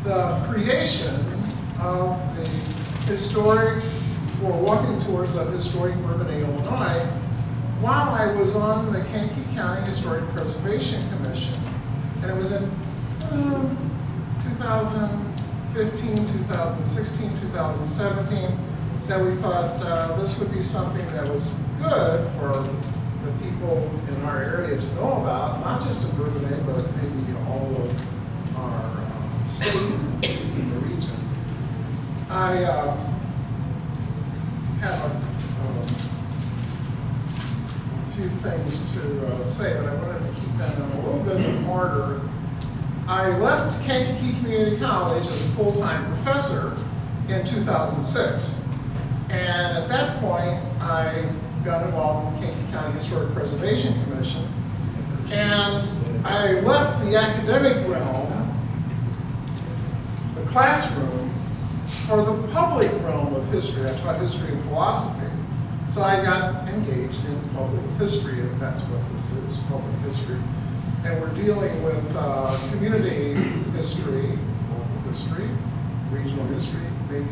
the creation of the historic, or walking tours of historic Bourbonnais, Illinois, while I was on the Kankakee County Historic Preservation Commission. And it was in 2015, 2016, 2017 that we thought this would be something that was good for the people in our area to know about, not just in Bourbonnais, but maybe all of our state and the region. I have a few things to say, but I wanted to keep them in a little bit of order. I left Kankakee Community College as a full-time professor in 2006. And at that point, I got involved in the Kankakee County Historic Preservation Commission. And I left the academic realm, the classroom, for the public realm of history. I taught history and philosophy. So I got engaged in public history, and that's what this is, public history. And we're dealing with community history, local history, regional history, maybe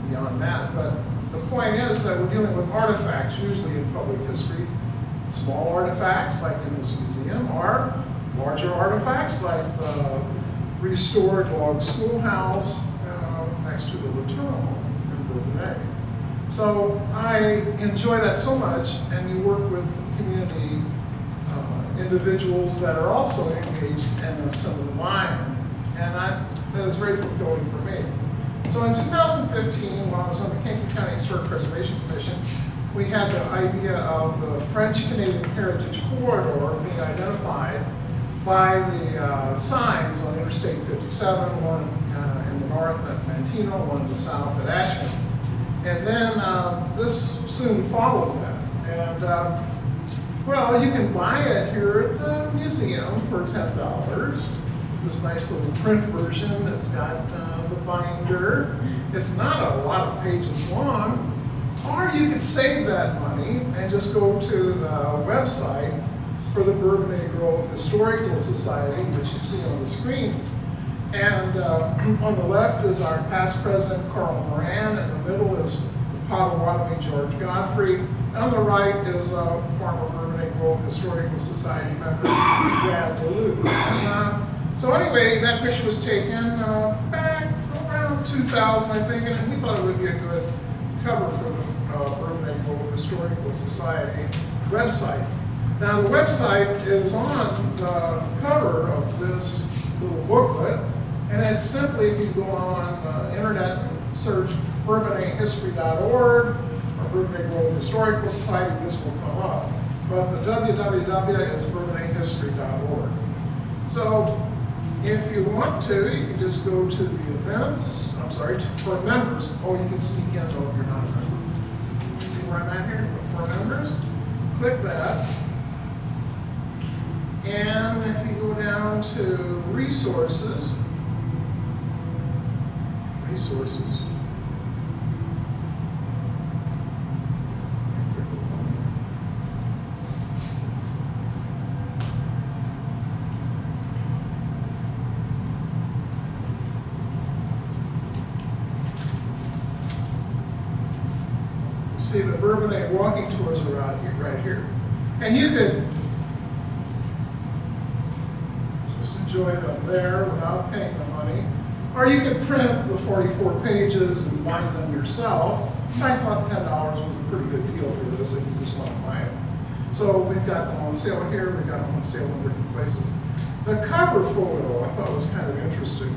beyond that. But the point is that we're dealing with artifacts, usually in public history. Small artifacts, like in this museum, or larger artifacts, like the restored log schoolhouse next to the Latour in Bourbonnais. So I enjoy that so much, and you work with community individuals that are also engaged in a similar line, and that is very fulfilling for me. So in 2015, while I was on the Kankakee County Historic Preservation Commission, we had the idea of the French-Canadian Heritage Corridor being identified by the signs on Interstate 57, one in the north at Manteno, one in the south at Ashland. And then this soon followed that. And well, you can buy it here at the museum for $10. This nice little print version that's got the binder. It's not a lot of pages long. Or you could save that money and just go to the website for the Bourbonnais Grove Historical Society, which you see on the screen. And on the left is our past president, Carl Moran. In the middle is the Potawatomi George Godfrey. And on the right is former Bourbonnais Grove Historical Society member, Brad DeLue. And, so anyway, that picture was taken back around 2000, I think, and we thought it would be a good cover for the Bourbonnais Grove Historical Society website. Now the website is on the cover of this little booklet, and it's simply, if you go on the internet and search bourbonnaihistory.org or Bourbonnais Grove Historical Society, this will come up. But the www is bourbonnaihistory.org. So if you want to, you can just go to the events, for members. Oh, you can sneak in though if you're not a member. See where I'm at here? For members, click that. And if you go down to resources, see the Bourbonnais walking tours are out here, right here. And you could just enjoy them there without paying the money. Or you could print the 44 pages and bind them yourself. I thought $10 was a pretty good deal for this if you just want to buy it. So we've got them on sale here, we've got them on sale in different places. The cover photo I thought was kind of interesting.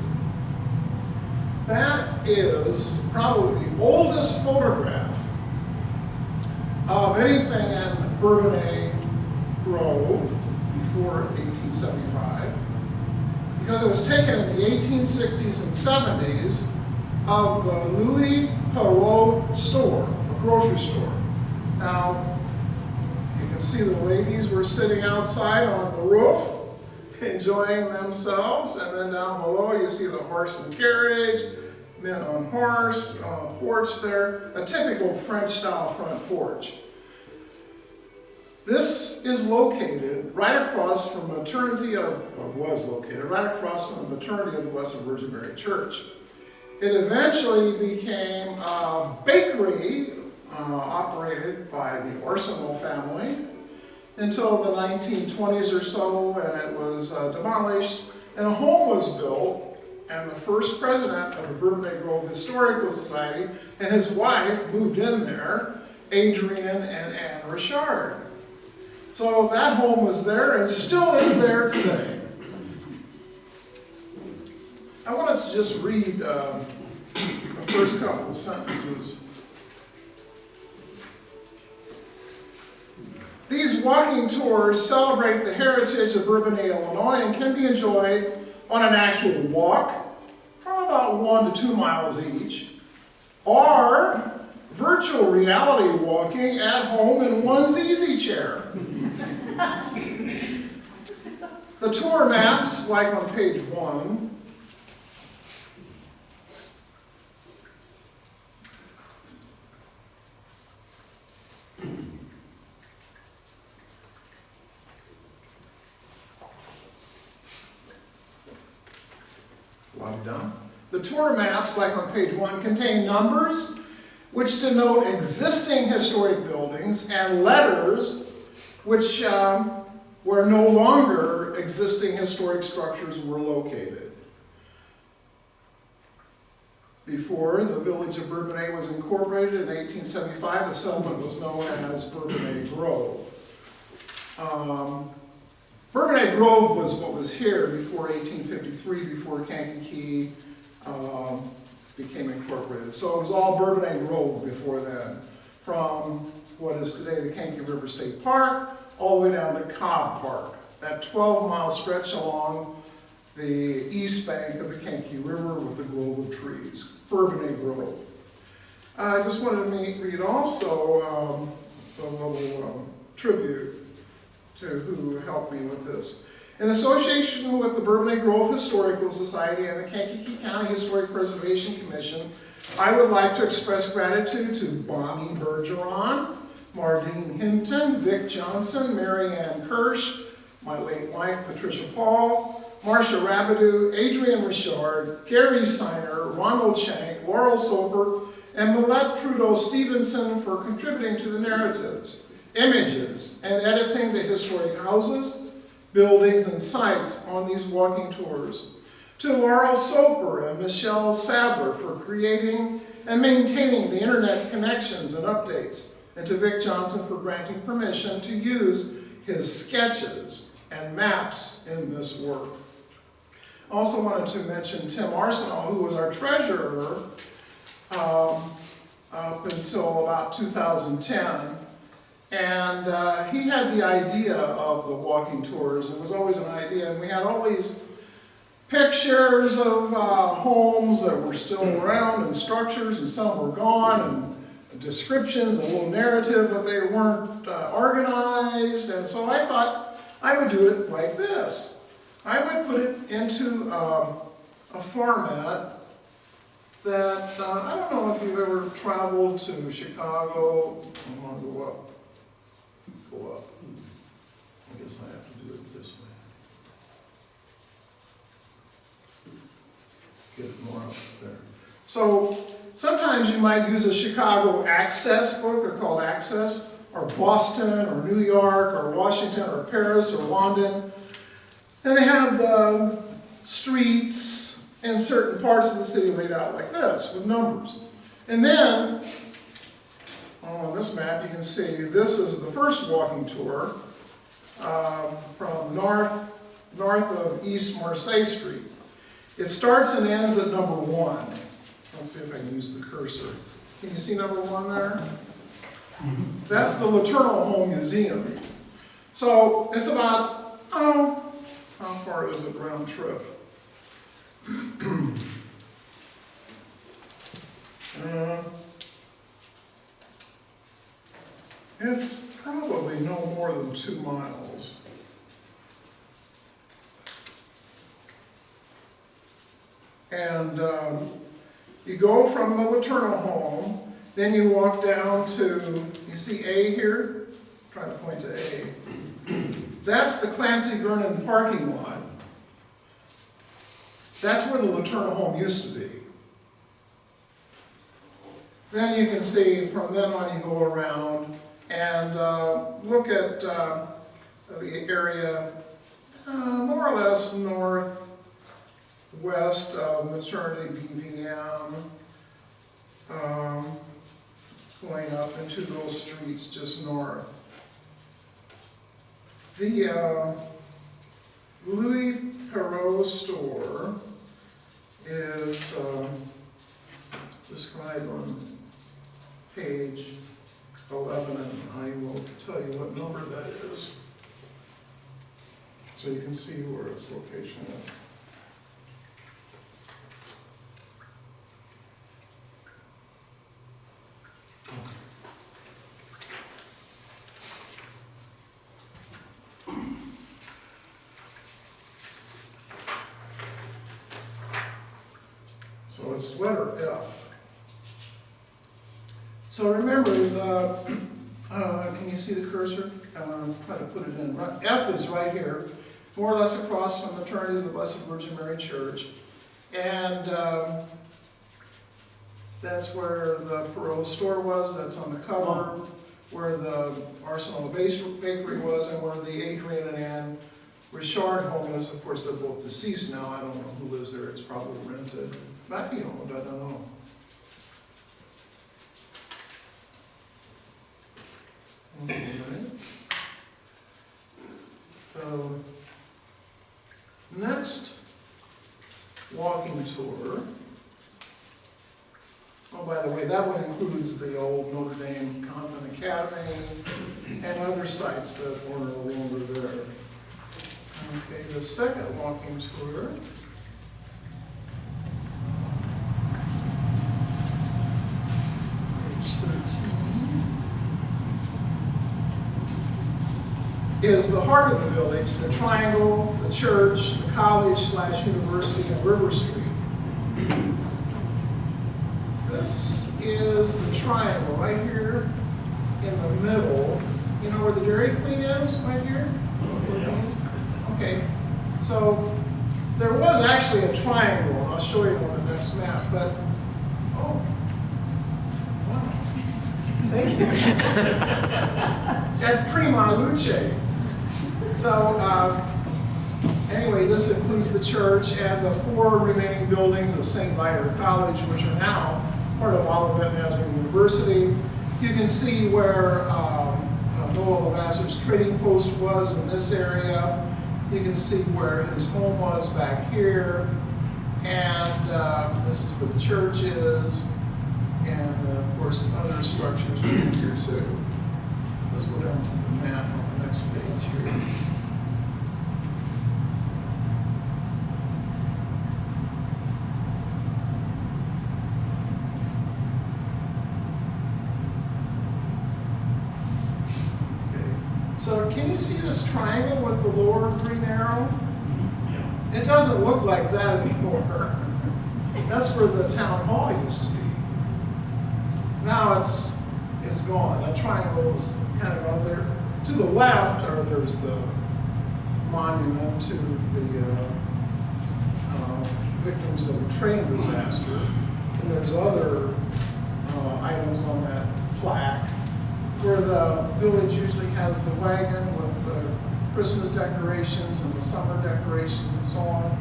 That is probably the oldest photograph of anything in Bourbonnais Grove before 1875, because it was taken in the 1860s and 70s of the Louis Perrault store, a grocery store. Now, you can see the ladies were sitting outside on the roof, enjoying themselves, and then down below you see the horse and carriage, men on horse, on a porch there, a typical French-style front porch. This is located right across from maternity of, or was located right across from the maternity of the Blessed Virgin Mary Church. It eventually became a bakery operated by the Arsenal family until the 1920s or so, and it was demolished, and a home was built, and the first president of the Bourbonnais Grove Historical Society and his wife moved in there, Adrian and Anne Richard. So that home was there and still is there today. I wanted to just read the first couple of sentences. These walking tours celebrate the heritage of Bourbonnais, Illinois, and can be enjoyed on an actual walk from about 1 to 2 miles each, or virtual reality walking at home in one's easy chair. The tour maps, like on page 1, the tour maps, like on page 1, contain numbers which denote existing historic buildings and letters which where no longer existing historic structures were located. Before the village of Bourbonnais was incorporated in 1875, the settlement was known as Bourbonnais Grove. Bourbonnais Grove was what was here before 1853, before Kankakee became incorporated. So it was all Bourbonnais Grove before then, from what is today the Kankakee River State Park all the way down to Cobb Park, that 12-mile stretch along the east bank of the Kankakee River with the grove of trees, Bourbonnais Grove. I just wanted to read also a little tribute to who helped me with this. In association with the Bourbonnais Grove Historical Society and the Kankakee County Historic Preservation Commission, I would like to express gratitude to Bonnie Bergeron, Mardine Hinton, Vic Johnson, Mary Ann Kirsch, my late wife Patricia Paul, Marcia Rabideau, Adrian Richard, Gary Siner, Ronald Shank, Laurel Soper, and Millette Trudeau Stevenson for contributing to the narratives, images, and editing the historic houses, buildings, and sites on these walking tours. To Laurel Soper and Michelle Sadler for creating and maintaining the internet connections and updates, and to Vic Johnson for granting permission to use his sketches and maps in this work. I also wanted to mention Tim Arsenault, who was our treasurer up until about 2010. And he had the idea of the walking tours. It was always an idea, and we had all these pictures of homes that were still around and structures, and some were gone, and descriptions, a little narrative, but they weren't organized. And so I thought I would do it like this. I would put it into a format that, I don't know if you've ever traveled to Chicago. I'm going to go up. I guess I have to do it this way. Get it more up there. So sometimes you might use a Chicago Access book, they're called Access, or Boston, or New York, or Washington, or Paris, or London. And they have the streets in certain parts of the city laid out like this, with numbers. And then, on this map, you can see this is the first walking tour from north of East Marseille Street. It starts and ends at number 1. Let's see if I can use the cursor. Can you see number 1 there? That's the Letourneau Home Museum. So it's about, how far is it round trip? It's probably no more than 2 miles. And you go from the Letourneau home, then you walk down to, you see A here? trying to point to A. That's the Clancy Vernon parking lot. That's where the Laterna home used to be. Then you can see from then on you go around and look at the area more or less northwest of Maternity BVM, going up into those streets just north. The Louis Perot store is described on page 11, and I will tell you what number that is, so you can see where its location is. So it's letter F. So remember, can you see the cursor? Try to put it in. F is right here, more or less across from the Trinity of the Blessed Virgin Mary Church. And that's where the Perot store was, that's on the cover, where the Arsenal Bakery was, and where the Adrian and Ann Richard home is. Of course, they're both deceased now. I don't know who lives there. It's probably rented. Might be owned, I don't know. Okay. Next walking tour. Oh, by the way, that one includes the old Notre Dame Convent Academy and other sites that were no longer there. Okay, the second walking tour. Is the heart of the village, the triangle, the church, the college/university, and River Street. This is the triangle right here in the middle. You know where the Dairy Queen is, right here? Okay, so there was actually a triangle, and I'll show you on the next map, but, oh, wow, thank you. At Prima Luce. So, anyway, this includes the church and the 4 remaining buildings of St. Viator College, which are now part of Olivet Nazarene University. You can see where Noah Lavasser's trading post was in this area. You can see where his home was back here. And this is where the church is. And, of course, other structures are in here, too. Let's go down to the map on the next page here. So can you see this triangle with the lower green arrow? Yeah. It doesn't look like that anymore. That's where the town hall used to be. Now it's gone. That triangle is kind of on there. To the left, there's the monument to the victims of the train disaster. And there's other items on that plaque, where the village usually has the wagon with the Christmas decorations and the summer decorations and so on.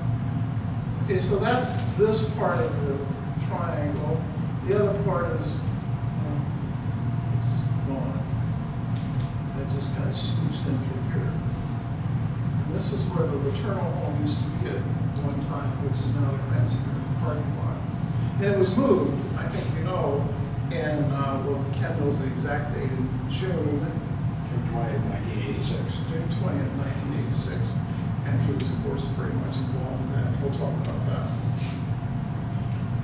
Okay, so that's this part of the triangle. The other part is, it's gone. It just kind of swoops in through here. And this is where the maternal home used to be at one time, which is now the Clancy parking lot. And it was moved, I think you know, and well, Ken knows the exact date, in June 20th, 1986. June 20th, 1986. And he was, of course, very much involved in that. We'll talk about that.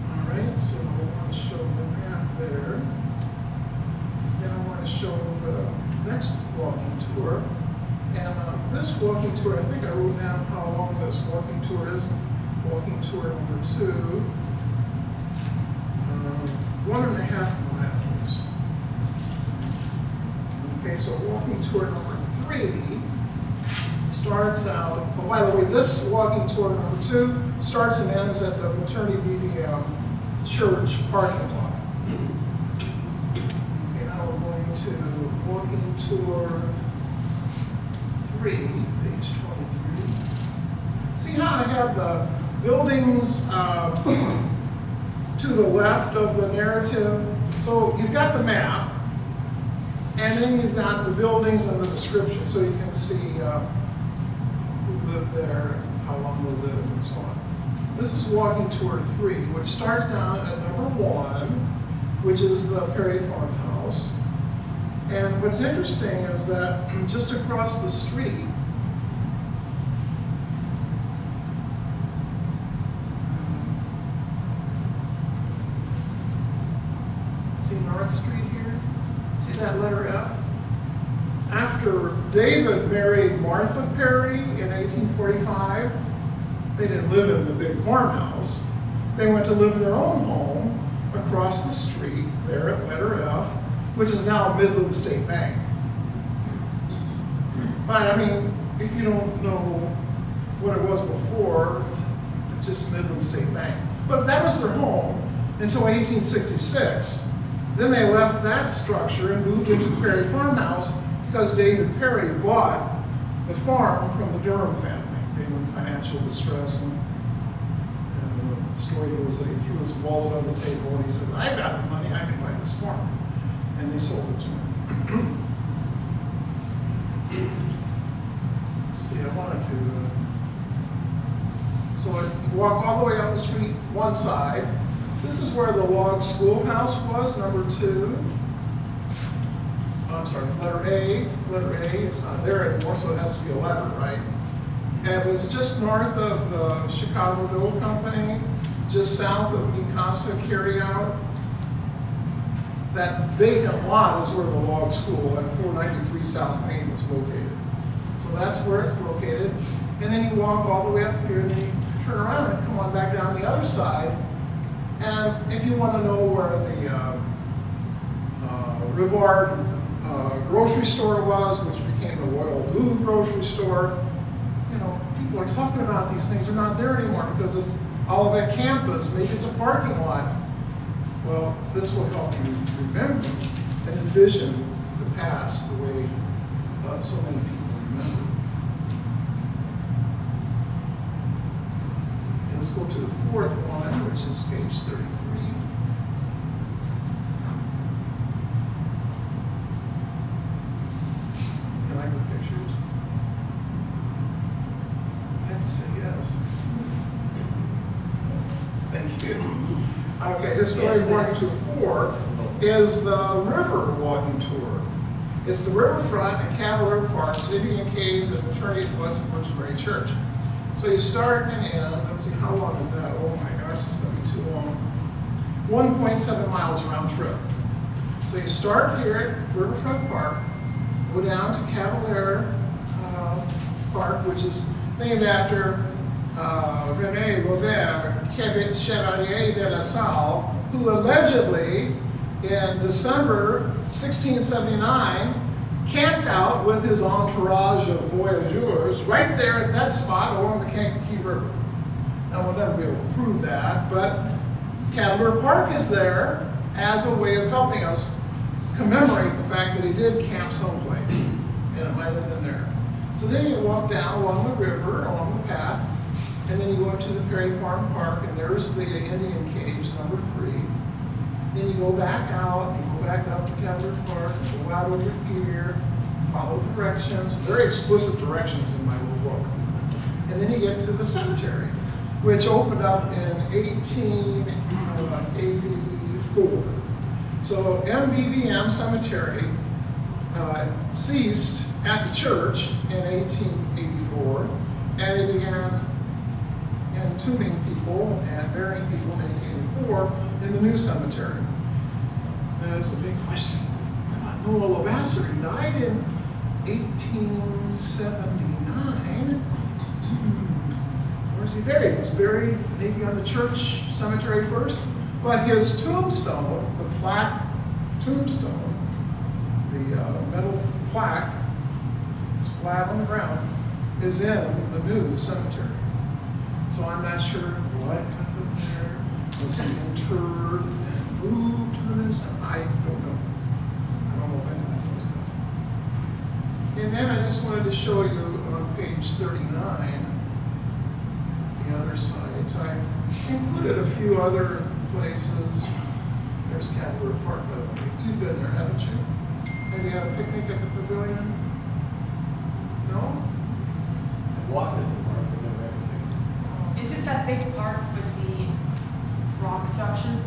All right, so I want to show the map there. Then I want to show the next walking tour. And this walking tour, I think I wrote down how long this walking tour is. Walking tour number 2. 1.5 miles. Okay, so walking tour number 3 starts out, oh, by the way, this walking tour number 2 starts and ends at the Maternity BVM church parking lot. Okay, now we're going to walking tour 3, page 23. See how I have the buildings to the left of the narrative? So you've got the map, and then you've got the buildings and the description, so you can see who lived there, and how long they lived, and so on. This is walking tour 3, which starts down at number 1, which is the Perry Farmhouse. And what's interesting is that just across the street, see North Street here? See that letter F? After David married Martha Perry in 1845, they didn't live in the big farmhouse. They went to live in their own home across the street there at letter F, which is now Midland State Bank. But I mean, if you don't know what it was before, it's just Midland State Bank. But that was their home until 1866. Then they left that structure and moved into the Perry Farmhouse because David Perry bought the farm from the Durham family. They were in financial distress, and the story goes that he threw his wallet on the table and he said, "I've got the money, I can buy this farm." And they sold it to him. Let's see, I wanted to, so you walk all the way up the street one side. This is where the log schoolhouse was, number 2. I'm sorry, letter A, it's not there anymore, so it has to be a letter, right? And it was just north of the Chicago Dough Company, just south of Mikasa Carryout. That vacant lot is where the log school at 493 South Main was located. So that's where it's located. And then you walk all the way up here, and then you turn around and come on back down the other side. And if you want to know where the Rivard grocery store was, which became the Royal Blue grocery store, you know, people are talking about these things. They're not there anymore because it's Olivet campus. Maybe it's a parking lot. Well, this will help you remember and envision the past the way so many people remember. Okay, let's go to the 4th one, which is page 33. You like the pictures? I have to say yes. Thank you. Okay, historic walking tour 4 is the river walking tour. It's the riverfront and Cavalier Parks, Indian Caves, and Maternity at Blessed Virgin Mary Church. So you start and end. Let's see, how long is that? Oh my gosh, it's going to be too long. 1.7 miles round trip. So you start here at Riverfront Park, go down to Cavalier Park, which is named after René Robert Chevalier de la Salle, who allegedly in December 1679 camped out with his entourage of voyageurs right there at that spot along the Kankakee River. Now we'll never be able to prove that, but Cavalier Park is there as a way of helping us commemorate the fact that he did camp someplace, and it might have been there. So then you walk down along the river, along the path, and then you go up to the Perry Farm Park, and there's the Indian Caves, number 3. Then you go back out, you go back up to Cavalier Park, go out over here, follow directions, very explicit directions in my little book. And then you get to the cemetery, which opened up in 1884. So MBVM Cemetery ceased at the church in 1884, and they began entombing people and burying people in 1884 in the new cemetery. Now that's a big question. What about Noah Lavasser? He died in 1879. Where's he buried? He was buried maybe on the church cemetery first, but his tombstone, the plaque tombstone, the metal plaque, it's flat on the ground, is in the new cemetery. So I'm not sure what happened there. Was he interred and moved to the new cemetery? I don't know. I don't know if anybody knows that. And then I just wanted to show you on page 39, the other sites. I included a few other places. There's Cavalier Park, by the way. You've been there, haven't you? Have you had a picnic at the pavilion? No? Walked in the park, but never had a picnic. Is this that big park with the rock structures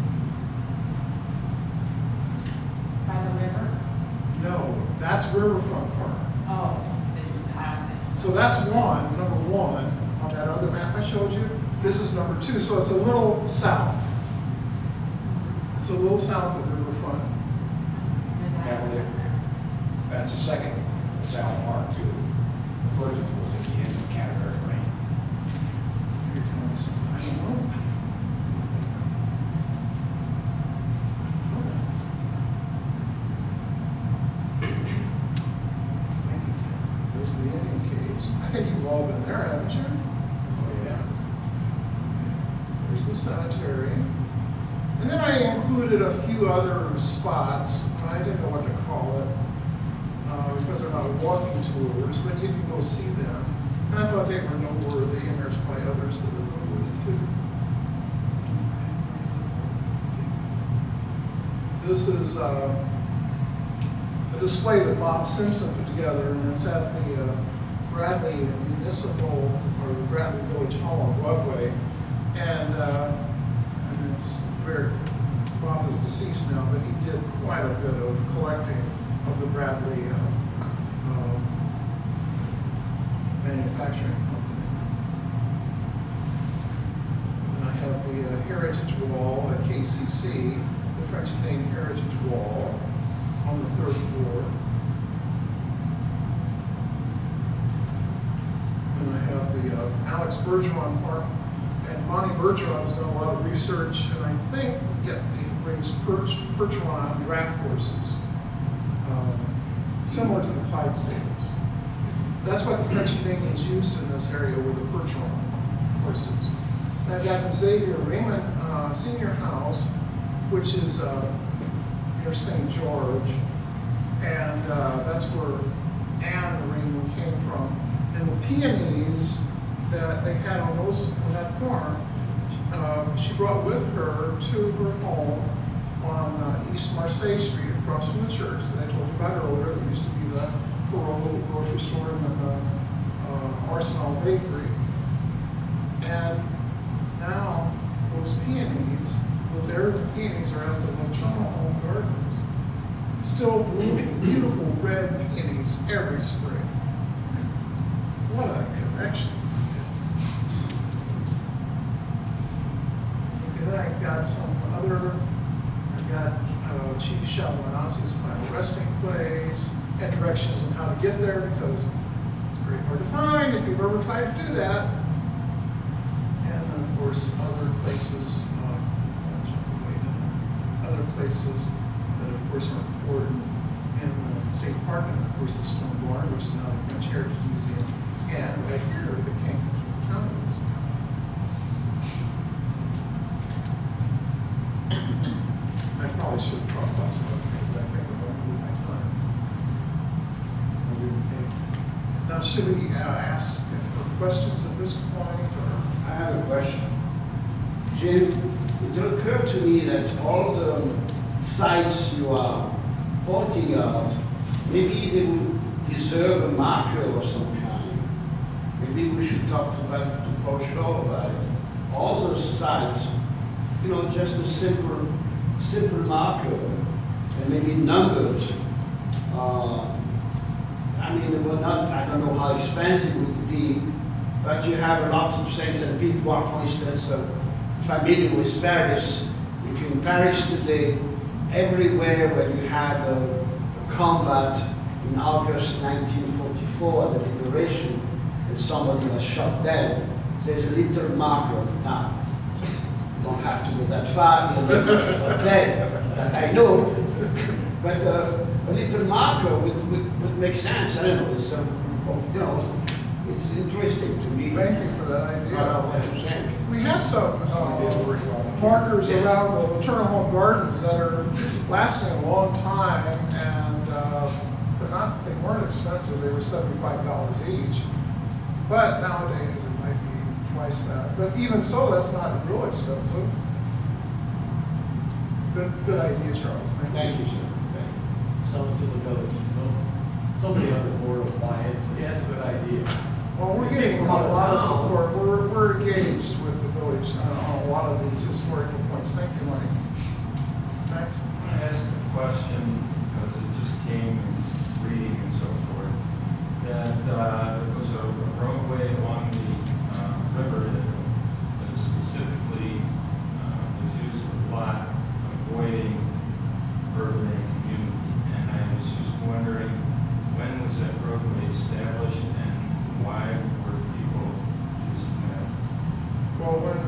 by the river? No, that's Riverfront Park. Oh, then I don't think so. So that's one, number one, on that other map I showed you. This is number two, so it's a little south. It's a little south of Riverfront. Cavalier. That's the second South Park too. The first one was at the end of Canterbury Lane. You're telling me something I don't know. Thank you, Ken. There's the Indian Caves. I think you've all been there, haven't you? Oh, yeah. There's the cemetery. And then I included a few other spots. I didn't know what to call it because they're not walking tours, but you can go see them. And I thought they were noteworthy, and there's probably others that are noteworthy too. This is a display that Bob Simpson put together, and it's at the Bradley Municipal or Bradley Village Hall on Broadway. And it's very, Bob is deceased now, but he did quite a bit of collecting of the Bradley manufacturing company. And I have the Heritage Wall at KCC, the French Canadian Heritage Wall on the third floor. And I have the Alex Bergeron farm. And Bonnie Bergeron's done a lot of research, and I think, yeah, they raise Percheron on draft horses, similar to the Clydesdales. That's what the French Canadians used in this area with the Percheron horses. And I've got the Xavier Raymond Senior House, which is near St. George, and that's where Anne Raymond came from. And the peonies that they had on that farm, she brought with her to her home on East Marseille Street across from the church that I told you about earlier. That used to be the Perot grocery store and then the Arsenal Bakery. And now those peonies, those heirloom peonies are at the Maternal Home Gardens, still blooming, beautiful red peonies every spring. What a connection. Then I've got some other, I've got Chief Shalmanassi's final resting place and directions on how to get there because it's very hard to find if you've ever tried to do that. And then of course other places, that of course are important in the state park, and of course the Stone Barn, which is now the French Heritage Museum, and right here the Kankakee County Museum. I probably should have talked about some other things, but I think I'm going to move my time. Okay. Now, should we ask for questions at this point, or? I have a question. Jim, it occurred to me that all the sites you are pointing out, maybe they would deserve a marker of some kind. Maybe we should talk to Paul Shaw about it. All those sites, just a simple marker, and maybe numbered. They were not, I don't know how expensive it would be, but you have a lot of things, and people are, for instance, familiar with Paris. If you're in Paris today, everywhere where you had a combat in August 1944, the liberation, and somebody was shot dead, there's a little marker on the town. You don't have to go that far, dead, that I know, but a little marker with makes sense, I don't know, it's, you know, it's interesting to me. Thank you for that idea. What I'm saying. We have some markers Yes. around the Eternal Home Gardens that are lasting a long time, and they weren't expensive. They were $75 each. But nowadays it might be twice that. But even so, that's not real expensive. Good idea, Charles. Thank you, sir. Sell it to the village. Somebody on the board will buy it. So, yeah, it's a good idea. Well, we're getting a lot of support. We're engaged with the village on a lot of these historical points. Thank you, Mike. Thanks. I want to ask a question, because it just came in reading and so forth, that there was a roadway along the river that specifically was used a lot, avoiding Bourbonnais community. And I was just wondering, when was that roadway established and why were people using that? Well, when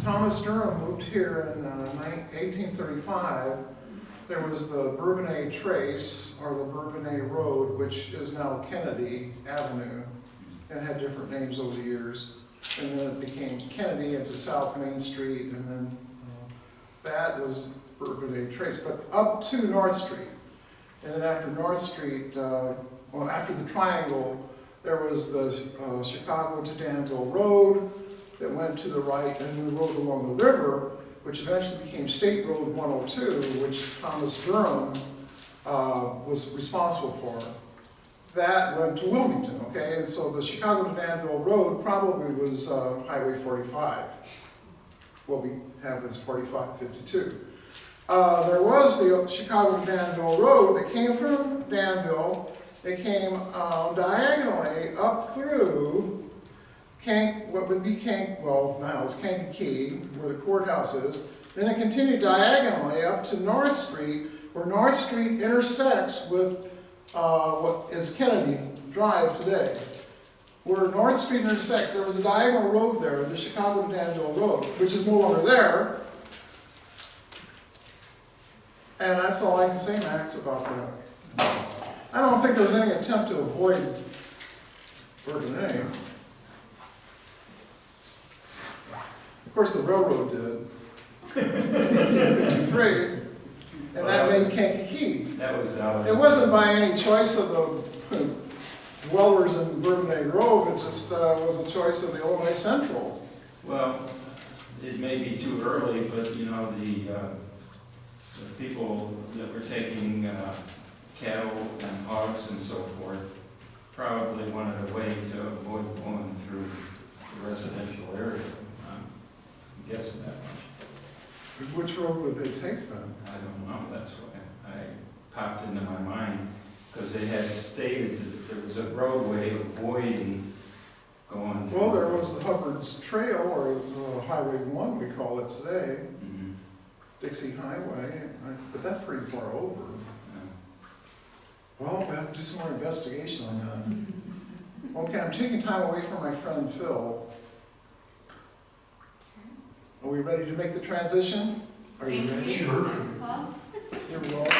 Thomas Durham moved here in 1835, there was the Bourbonnais Trace, or the Bourbonnais Road, which is now Kennedy Avenue, and had different names over the years. And then it became Kennedy into South Main Street, and then that was Bourbonnais Trace, but up to North Street. And then after North Street, after the triangle, there was the Chicago to Danville Road that went to the right, and the road along the river, which eventually became State Road 102, which Thomas Durham was responsible for. That went to Wilmington, okay? And so the Chicago to Danville Road probably was Highway 45. What we have is 4552. There was the Chicago to Danville Road that came from Danville. It came diagonally up through what would be now it's Kankakee, where the courthouse is. Then it continued diagonally up to North Street, where North Street intersects with what is Kennedy Drive today. Where North Street intersects, there was a diagonal road there, the Chicago to Danville Road, which is no longer there. And that's all I can say, Max, about that. I don't think there was any attempt to avoid Bourbonnais. Of course, the railroad did in 1853, and that made Kankakee. That was Dallas. It wasn't by any choice of the dwellers in Bourbonnais Grove, it just was a choice of the Illinois Central. Well, it may be too early, but you know, the people that were taking cattle and hogs and so forth probably wanted a way to avoid going through the residential area. I'm guessing that much. Which road would they take then? I don't know, that's why I popped into my mind, because they had stated that there was a roadway avoiding going through. Well, there was the Hubbard's Trail, or Highway 1 we call it today, Mhm. Dixie Highway, but that's pretty far over. Well, we have to do some more investigation on that. Okay, I'm taking time away from my friend Phil. Are we ready to make the transition? Are you ready? Sure. You're welcome.